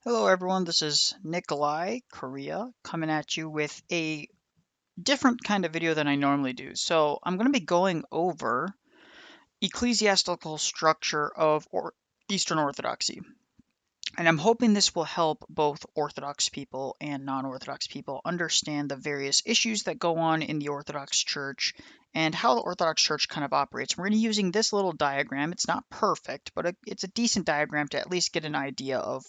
Hello everyone, this is Nicholai Korea coming at you with a different kind of video than I normally do. So I'm going to be going over ecclesiastical structure of Eastern Orthodoxy. And I'm hoping this will help both Orthodox people and non-Orthodox people understand the various issues that go on in the Orthodox Church and how the Orthodox Church kind of operates. We're going to be using this little diagram. It's not perfect, but it's a decent diagram to at least get an idea of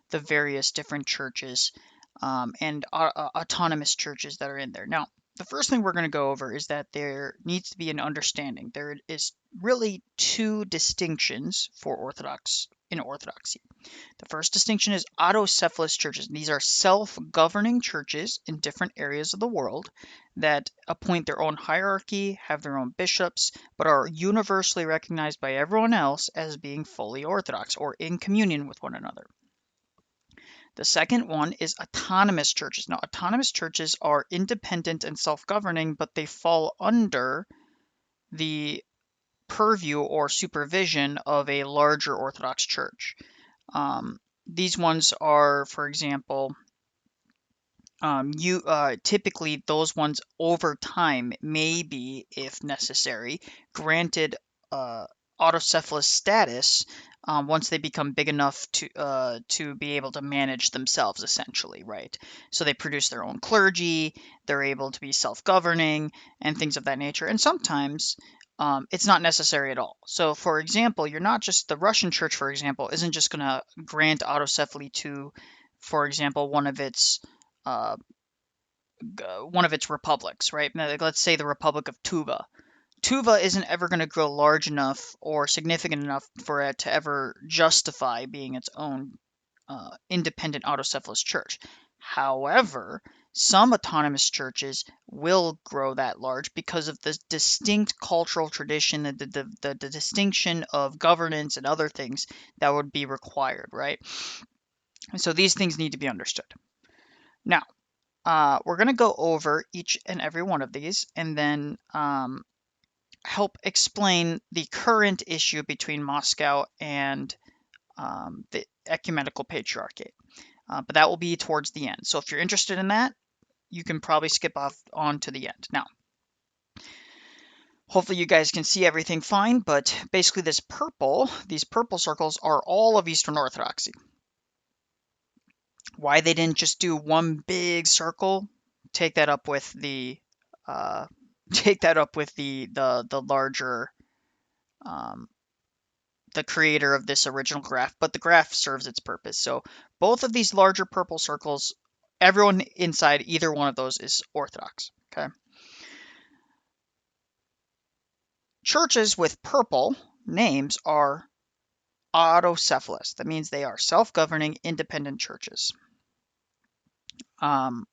the various different churches and autonomous churches that are in there. Now, the first thing we're going to go over is that there needs to be an understanding. There is really two distinctions for Orthodoxy. The first distinction is autocephalous churches. These are self-governing churches in different areas of the world that appoint their own hierarchy, have their own bishops, but are universally recognized by everyone else as being fully Orthodox or in communion with one another. The second one is autonomous churches. Now, autonomous churches are independent and self-governing, but they fall under the purview or supervision of a larger Orthodox church. These ones are, for example, typically those ones over time may be, if necessary, granted autocephalous status once they become big enough to be able to manage themselves, essentially, right? So they produce their own clergy, they're able to be self-governing, and things of that nature. And sometimes it's not necessary at all. So, for example, you're not just the Russian church, for example, isn't just going to grant autocephaly to, for example, uh, one of its republics, right? Like, let's say the Republic of Tuva. Tuva isn't ever going to grow large enough or significant enough for it to ever justify being its own independent autocephalous church. However, some autonomous churches will grow that large because of the distinct cultural tradition, the distinction of governance and other things that would be required, right? So these things need to be understood. Now, we're going to go over each and every one of these and then help explain the current issue between Moscow and the Ecumenical Patriarchate. But that will be towards the end. So if you're interested in that, you can probably skip off on to the end. Now, hopefully you guys can see everything fine, but basically these purple circles are all of Eastern Orthodoxy. Why they didn't just do one big circle, take that up with the the larger the creator of this original graph, but the graph serves its purpose. So both of these larger purple circles, everyone inside either one of those is Orthodox. Okay. Churches with purple names are autocephalous. That means they are self-governing, independent churches. Now,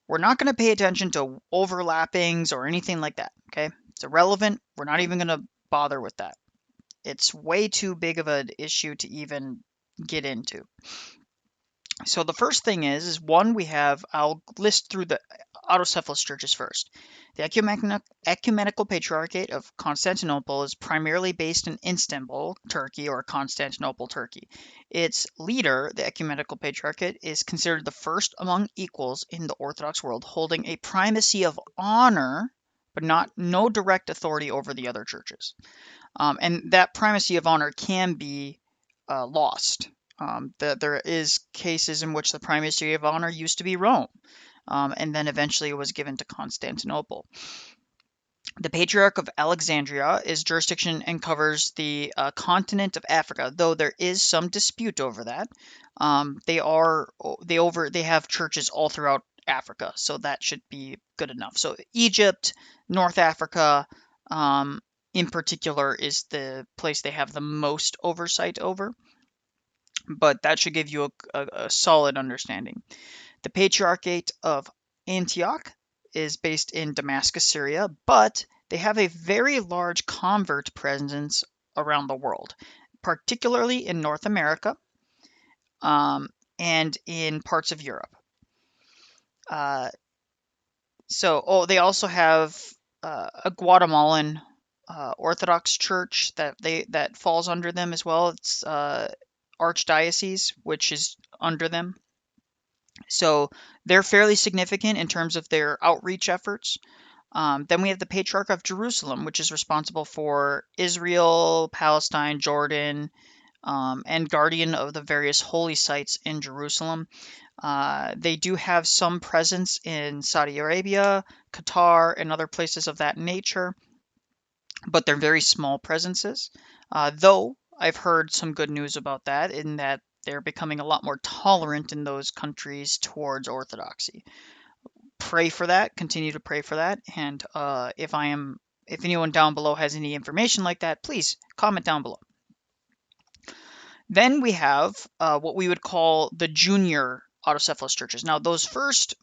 we're not going to pay attention to overlappings or anything like that. Okay, it's irrelevant. We're not even going to bother with that. It's way too big of an issue to even get into. So the first thing is one, I'll list through the autocephalous churches first. The Ecumenical Patriarchate of Constantinople is primarily based in Istanbul, Turkey, or Constantinople, Turkey. Its leader, the Ecumenical Patriarchate, is considered the first among equals in the Orthodox world, holding a primacy of honor, but no direct authority over the other churches. And that primacy of honor can be lost. There is cases in which the primacy of honor used to be Rome, and then eventually it was given to Constantinople. The Patriarch of Alexandria is jurisdiction and covers the continent of Africa, though there is some dispute over that. They have churches all throughout Africa, so that should be good enough. So Egypt, North Africa, in particular, is the place they have the most oversight over, but that should give you a solid understanding. The Patriarchate of Antioch is based in Damascus, Syria, but they have a very large convert presence around the world, particularly in North America and in parts of Europe. They also have a Guatemalan Orthodox church that falls under them as well. It's archdiocese, which is under them. So they're fairly significant in terms of their outreach efforts. Then we have the Patriarch of Jerusalem, which is responsible for Israel, Palestine, Jordan, and guardian of the various holy sites in Jerusalem. They do have some presence in Saudi Arabia, Qatar, and other places of that nature, but they're very small presences. Though I've heard some good news about that, in that they're becoming a lot more tolerant in those countries towards orthodoxy. Pray for that. Continue to pray for that. And if anyone down below has any information like that, please comment down below. Then we have what we would call the junior autocephalous churches. Now, those first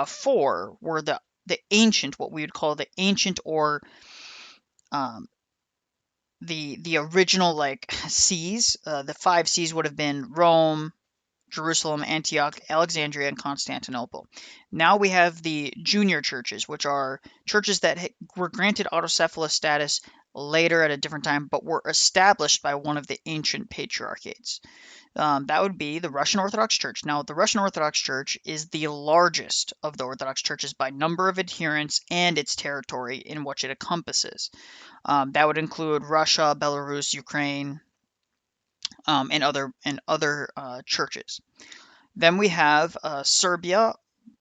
four were the ancient, what we would call the ancient, or um, the original like sees. The 5 sees would have been Rome, Jerusalem, Antioch, Alexandria, and Constantinople. Now we have the junior churches, which are churches that were granted autocephalous status later at a different time, but were established by one of the ancient patriarchates. That would be the Russian Orthodox Church. Now, the Russian Orthodox Church is the largest of the Orthodox churches by number of adherents and its territory in which it encompasses. That would include Russia, Belarus, Ukraine, and other churches. Then we have Serbia,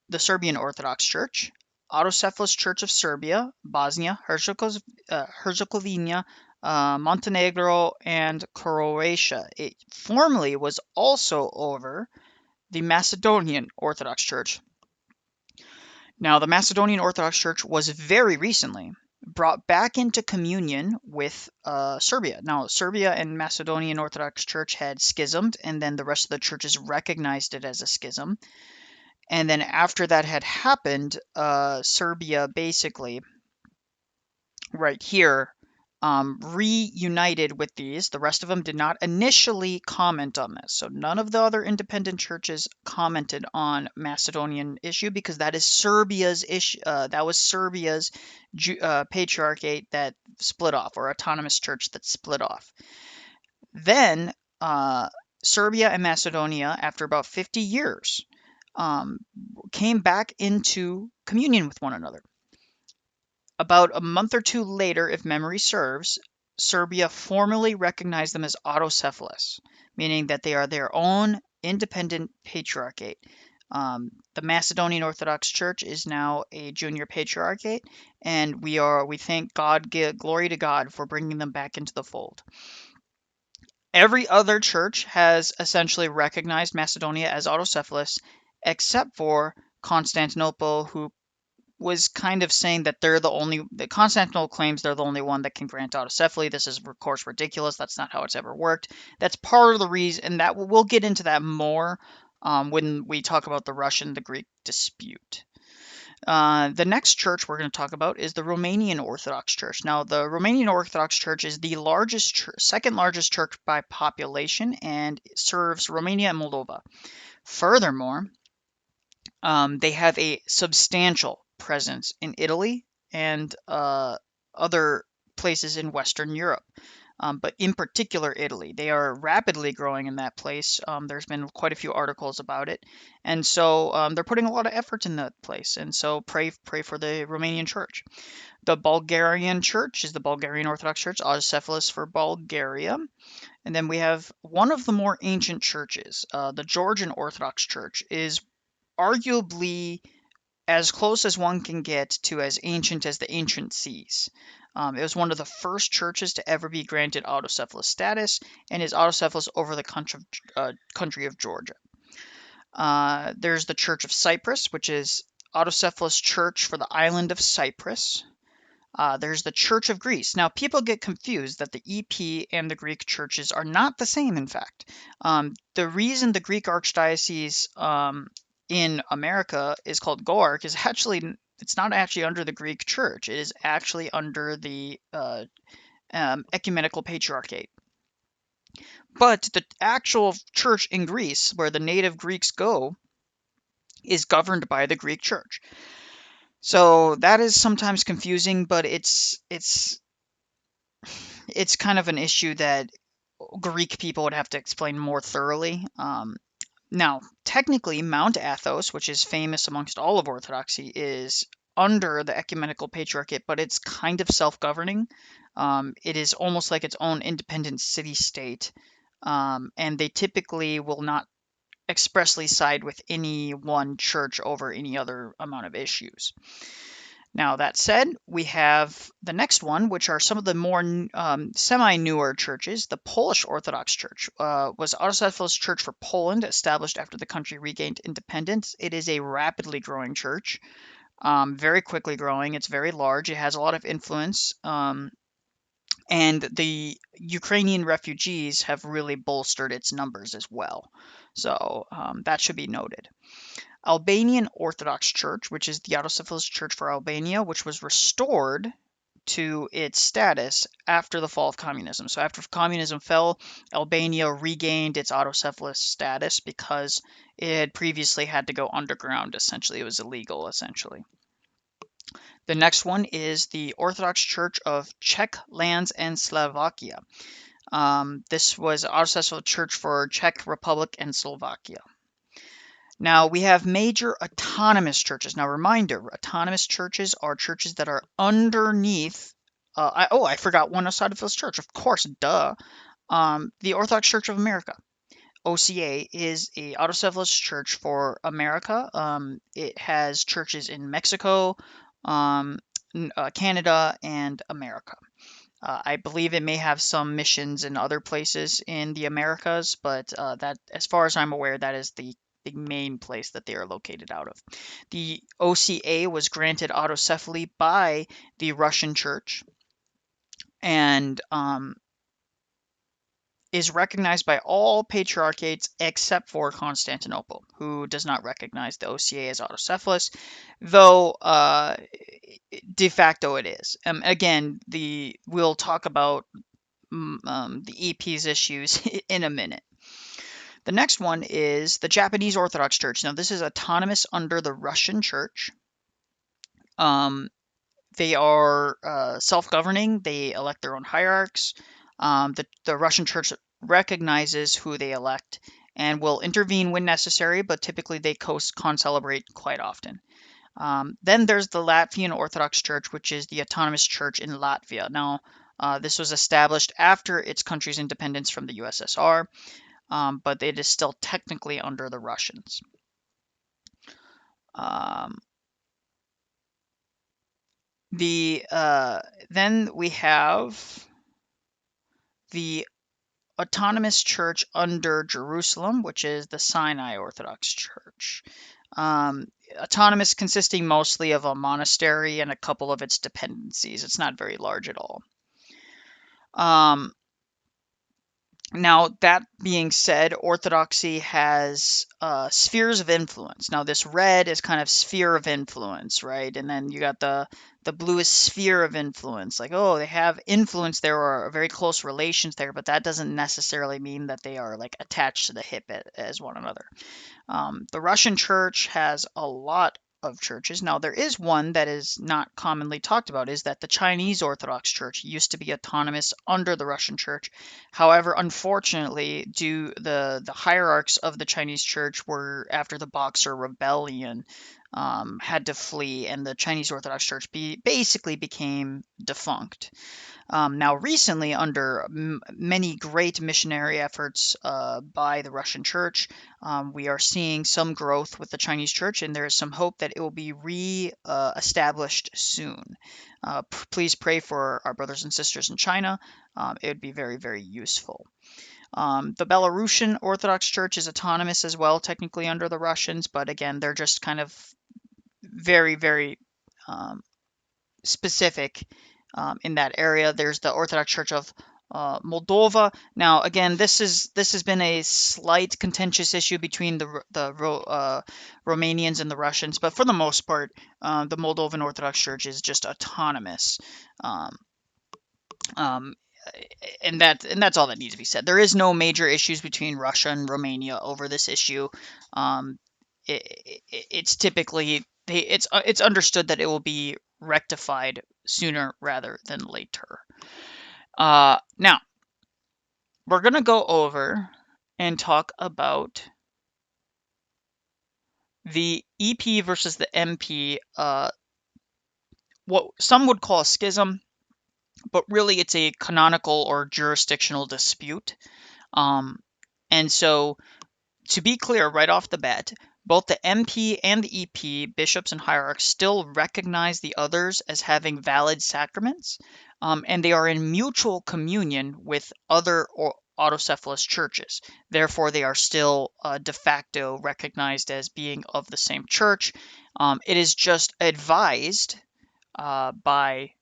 the Serbian Orthodox Church, Autocephalous Church of Serbia, Bosnia, Herzegovina, Montenegro, and Croatia. It formerly was also over the Macedonian Orthodox Church. Now, the Macedonian Orthodox Church was very recently brought back into communion with Serbia. Now, Serbia and Macedonian Orthodox Church had schismed, and then the rest of the churches recognized it as a schism. And then after that had happened, Serbia basically, right here, reunited with these. The rest of them did not initially comment on this. So none of the other independent churches commented on Macedonian issue, because that is Serbia's issue. That was Serbia's patriarchate that split off, or autonomous church that split off. Then Serbia and Macedonia, after about 50 years, came back into communion with one another. About a month or two later, if memory serves, Serbia formally recognized them as autocephalous, meaning that they are their own independent patriarchate. The Macedonian Orthodox Church is now a junior patriarchate, and we thank God, give glory to God for bringing them back into the fold. Every other church has essentially recognized Macedonia as autocephalous, except for Constantinople, who was kind of saying that Constantinople claims they're the only one that can grant autocephaly. This is, of course, ridiculous. That's not how it's ever worked. That's part of the reason, and that we'll get into that more when we talk about the Russian-the-Greek dispute. The next church we're going to talk about is the Romanian Orthodox Church. Now, the Romanian Orthodox Church is the second largest church by population, and serves Romania and Moldova. Furthermore, they have a substantial presence in Italy and other places in Western Europe, but in particular Italy. They are rapidly growing in that place. There's been quite a few articles about it, and so they're putting a lot of effort in that place. And so pray for the Romanian church. The Bulgarian church is the Bulgarian Orthodox Church, autocephalous for Bulgaria. And then we have one of the more ancient churches, the Georgian Orthodox Church, is arguably as close as one can get to as ancient as the ancient seas. It was one of the first churches to ever be granted autocephalous status, and is autocephalous over the country of Georgia. There's the Church of Cyprus, which is autocephalous church for the island of Cyprus. There's the Church of Greece. Now, people get confused that the EP and the Greek churches are not the same, in fact. The reason the Greek Archdiocese in America is called GOARC is actually, it's not actually under the Greek Church. It is actually under the Ecumenical Patriarchate. But the actual church in Greece, where the native Greeks go, is governed by the Greek Church. So that is sometimes confusing, but it's kind of an issue that Greek people would have to explain more thoroughly. Now, technically, Mount Athos, which is famous amongst all of Orthodoxy, is under the Ecumenical Patriarchate, but it's kind of self-governing. It is almost like its own independent city-state, and they typically will not expressly side with any one church over any other amount of issues. Now, that said, we have the next one, which are some of the more semi-newer churches. The Polish Orthodox Church was autocephalous church for Poland, established after the country regained independence. It is a rapidly growing church, very quickly growing. It's very large. It has a lot of influence. And the Ukrainian refugees have really bolstered its numbers as well. So that should be noted. Albanian Orthodox Church, which is the autocephalous church for Albania, which was restored to its status after the fall of communism. So after communism fell, Albania regained its autocephalous status because it had previously had to go underground. Essentially, it was illegal, essentially. The next one is the Orthodox Church of Czech lands and Slovakia. This was autocephalous church for Czech Republic and Slovakia. Now, we have major autonomous churches. Now, reminder, autonomous churches are churches that are underneath. I forgot one autocephalous church. Of course, duh. The Orthodox Church of America, OCA, is a autocephalous church for America. It has churches in Mexico, Canada, and America. I believe it may have some missions in other places in the Americas, but that, as far as I'm aware, that is the main place that they are located out of. The OCA was granted autocephaly by the Russian Church and is recognized by all patriarchates except for Constantinople, who does not recognize the OCA as autocephalous, though de facto it is. Again, we'll talk about the EP's issues in a minute. The next one is the Japanese Orthodox Church. Now, this is autonomous under the Russian Church. They are self-governing. They elect their own hierarchs. The Russian Church recognizes who they elect and will intervene when necessary, but typically they concelebrate quite often. Then there's the Latvian Orthodox Church, which is the autonomous church in Latvia. Now, this was established after its country's independence from the USSR. But it is still technically under the Russians. Then we have the autonomous church under Jerusalem, which is the Sinai Orthodox Church. Autonomous, consisting mostly of a monastery and a couple of its dependencies. It's not very large at all. Now, that being said, Orthodoxy has spheres of influence. Now, this red is kind of sphere of influence, right? And then you got the blue is sphere of influence. Like, oh, they have influence there or very close relations there, but that doesn't necessarily mean that they are like attached to the hip as one another. The Russian church has a lot of churches. Now, there is one that is not commonly talked about, is that the Chinese Orthodox Church used to be autonomous under the Russian Church. However, unfortunately, the hierarchs of the Chinese Church were, after the Boxer Rebellion, had to flee, and the Chinese Orthodox Church basically became defunct. Now, recently, under many great missionary efforts by the Russian Church, we are seeing some growth with the Chinese Church, and there is some hope that it will be re-established soon. Please pray for our brothers and sisters in China. It would be very, very useful. The Belarusian Orthodox Church is autonomous as well, technically under the Russians, but again, they're just kind of very, very specific in that area. There's the Orthodox Church of Moldova. Now, again, this has been a slight contentious issue between the Romanians and the Russians, but for the most part, the Moldovan Orthodox Church is just autonomous. And that's all that needs to be said. There is no major issues between Russia and Romania over this issue. It's typically it's understood that it will be rectified sooner rather than later. Now, we're going to go over and talk about the EP versus the MP, what some would call a schism, but really it's a canonical or jurisdictional dispute. And so, to be clear right off the bat, both the MP and the EP, bishops and hierarchs, still recognize the others as having valid sacraments, and they are in mutual communion with other autocephalous churches. Therefore, they are still de facto recognized as being of the same church. It is just advised by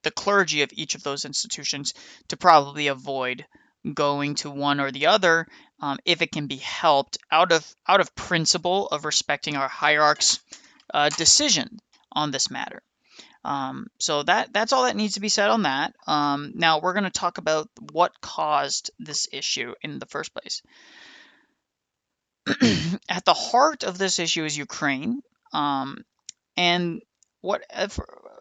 the clergy of each of those institutions to probably avoid going to one or the other, if it can be helped, out of principle of respecting our hierarchs' decision on this matter. So that's all that needs to be said on that. Now we're going to talk about what caused this issue in the first place. At the heart of this issue is Ukraine, and what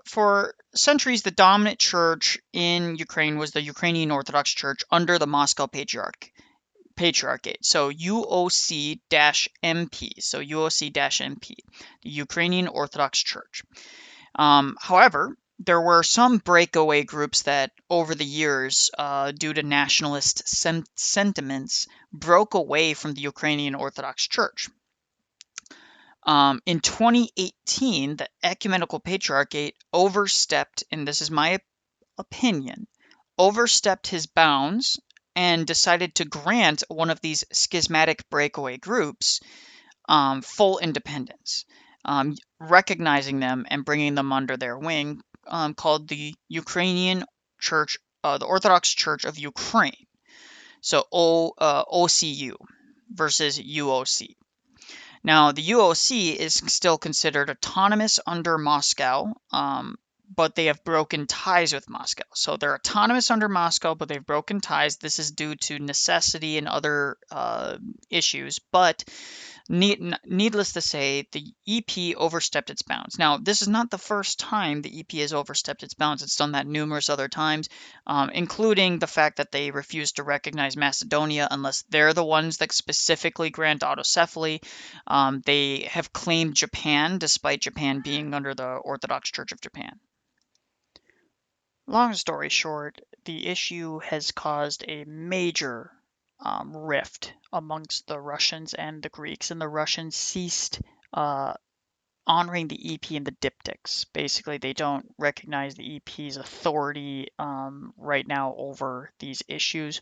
for centuries the dominant church in Ukraine was the Ukrainian Orthodox Church under the Moscow Patriarchate. So UOC-MP. So UOC-MP, the Ukrainian Orthodox Church. However, there were some breakaway groups that, over the years, due to nationalist sentiments, broke away from the Ukrainian Orthodox Church. In 2018, the Ecumenical Patriarchate overstepped, and this is my opinion, overstepped his bounds and decided to grant one of these schismatic breakaway groups full independence, recognizing them and bringing them under their wing, called the Ukrainian Church, the Orthodox Church of Ukraine. So OCU versus UOC. Now, the UOC is still considered autonomous under Moscow, but they have broken ties with Moscow. So they're autonomous under Moscow, but they've broken ties. This is due to necessity and other issues. But needless to say, the EP overstepped its bounds. Now, this is not the first time the EP has overstepped its bounds. It's done that numerous other times, including the fact that they refuse to recognize Macedonia unless they're the ones that specifically grant autocephaly. They have claimed Japan, despite Japan being under the Orthodox Church of Japan. Long story short, the issue has caused a major rift amongst the Russians and the Greeks, and the Russians ceased honoring the EP and the diptychs. Basically, they don't recognize the EP's authority right now over these issues,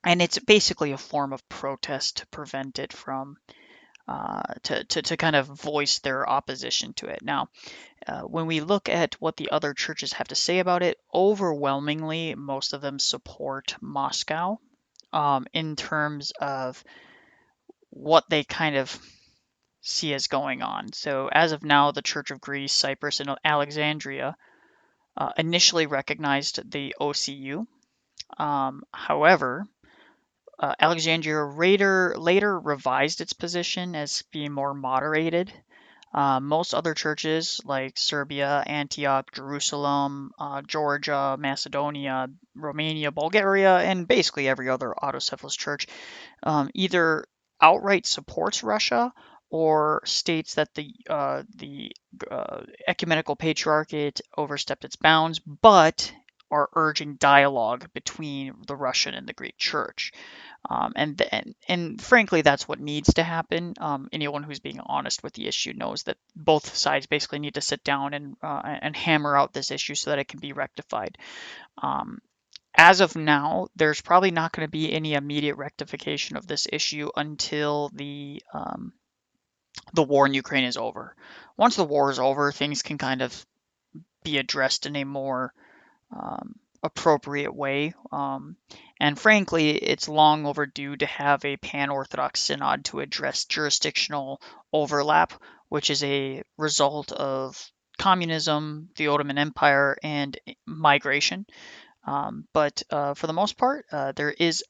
and it's basically a form of protest to prevent it from to kind of voice their opposition to it. Now, when we look at what the other churches have to say about it, overwhelmingly, most of them support Moscow in terms of what they kind of see as going on. So as of now, the Church of Greece, Cyprus, and Alexandria initially recognized the OCU. However, Alexandria later revised its position as being more moderated. Most other churches like Serbia, Antioch, Jerusalem, Georgia, Macedonia, Romania, Bulgaria, and basically every other autocephalous church either outright supports Russia or states that the Ecumenical Patriarchate overstepped its bounds, but are urging dialogue between the Russian and the Greek Church. And frankly, that's what needs to happen. Anyone who's being honest with the issue knows that both sides basically need to sit down and hammer out this issue so that it can be rectified. As of now, there's probably not going to be any immediate rectification of this issue until the war in Ukraine is over. Once the war is over, things can kind of be addressed in a more appropriate way. And frankly, it's long overdue to have a pan-Orthodox synod to address jurisdictional overlap, which is a result of communism, the Ottoman Empire, and migration. But for the most part, there is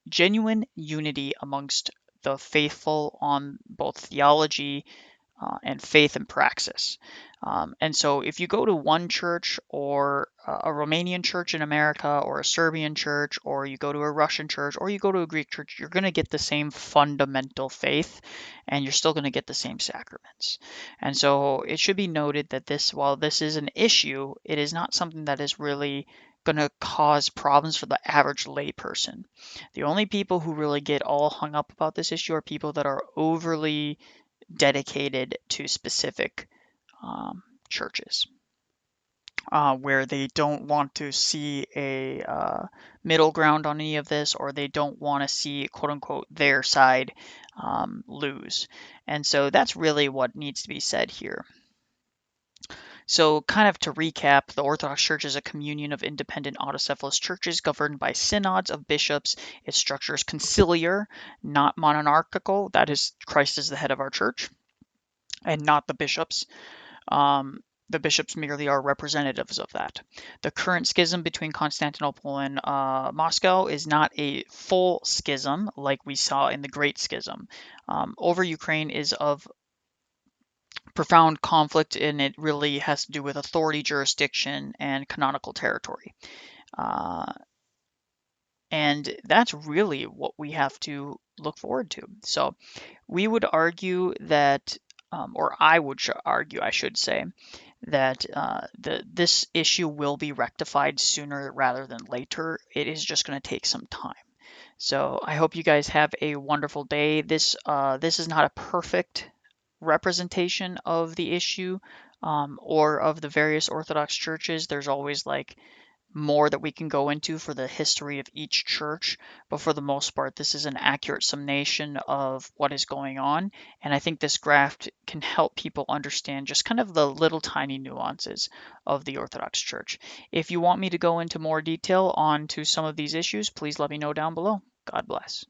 genuine unity amongst the faithful on both theology, and faith and praxis. And so if you go to one church or a Romanian church in America or a Serbian church, or you go to a Russian church or you go to a Greek church, you're going to get the same fundamental faith and you're still going to get the same sacraments. And so it should be noted that while this is an issue, it is not something that is really going to cause problems for the average layperson. The only people who really get all hung up about this issue are people that are overly dedicated to specific churches, where they don't want to see a middle ground on any of this, or they don't want to see, quote unquote, their side lose. And so that's really what needs to be said here. So, kind of to recap, the Orthodox Church is a communion of independent autocephalous churches governed by synods of bishops. Its structure is conciliar, not monarchical. That is, Christ is the head of our church, and not the bishops. The bishops merely are representatives of that. The current schism between Constantinople and Moscow is not a full schism like we saw in the Great Schism. Over Ukraine is of profound conflict, and it really has to do with authority, jurisdiction, and canonical territory. And that's really what we have to look forward to. So we would argue that, or I would argue, I should say, that this issue will be rectified sooner rather than later. It is just going to take some time. So I hope you guys have a wonderful day. This is not a perfect representation of the issue, or of the various Orthodox churches. There's always like more that we can go into for the history of each church, but for the most part, this is an accurate summation of what is going on. And I think this graph can help people understand just kind of the little tiny nuances of the Orthodox Church. If you want me to go into more detail on to some of these issues, please let me know down below. God bless.